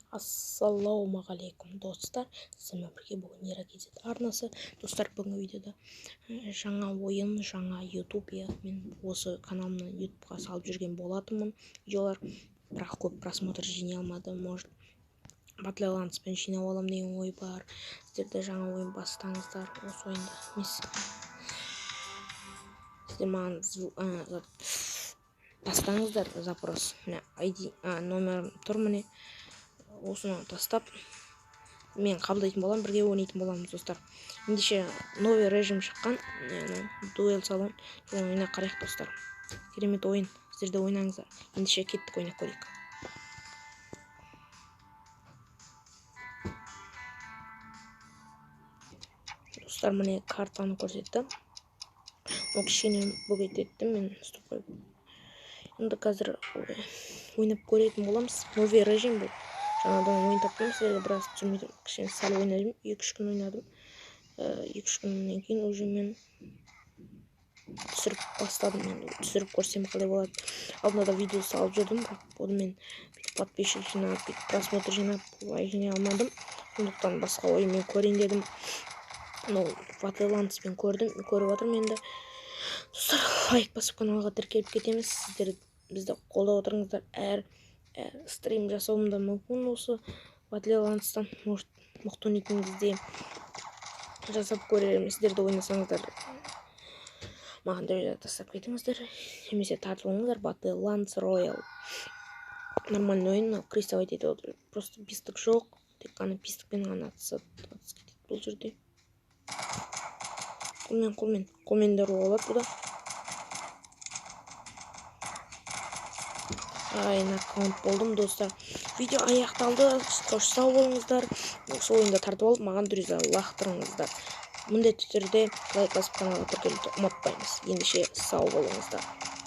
Ассалаумағалейкум достар, сіздермен бірге бүгін Еракезет арнасы. Достар, бүгінгі видеода жаңа ойын, жаңа YouTube, мен осы каналымнан YouTubeға салып жүрген болатынмын видеолар, бірақ көп просмотр жинай алмадым. Может, Батлеландспен жинап аламын деген ой бар. Сіздерде жаңа ойын бастаңыздар. Осы ойында сіздер маған бастаңыздар запрос. ID номерім тұр, міне. Осыны тастап мен қабылдайтын боламын, бірге ойнайтын боламыз достар. Ендеше новый режим шыққан, дуэль салон, соны ойнап қарайық достар. Керемет ойын, сіздер де ойнаңыздар. Ендеше кеттік, ойнап көрейік. Достар, міне картаны көрсетті. Ол кішкене бөгейтетті, мен стоп қойып. Енді қазір ойнап көретін боламыз. Новый режим бұл. Жаңадан ойын таптым, сіздерге біраз түсірмейді, кішкене сәл ойнадым, 2-3 күн ойнадым. 2-3 күннен кейін уже мен түсіріп бастадым, түсіріп көрсем қалай болады. Алдында да видео салып жүрдім, бірақ оны мен подписчик жинап, просмотр жинап, лайк жинай алмадым. Сондықтан басқа ойынмен көрейін дедім. Батлеландспен көріп жатырмын енді. Достар, лайк басып каналға тіркеліп кетеміз. Сіздер бізді қолдап отырыңыздар. Әр стрим жасауым да мүмкін осы Батлеландстан. Может, мықты ойнайтыныңызды жасап көрермін. Сіздер де ойнасаңыздар, маған да тастап кетіңіздер. Немесе тартып алыңыздар. Батлеландс Роял. Нормальный ойын, крестовать етіп отыр. Просто пистік жоқ. Тек қана пистікпен ғана атыс кетеді бұл жерде. Қолмен де ұруға болады бұда. Нокаут болдым достар. Видео аяқталды. Сау болыңыздар. Осы ойында тартып алып, маған дүрізі лақтырыңыздар. Міндетті түрде лайк басып каналға тіркелуді ұмытпаймыз. Ендеше сау болыңыздар.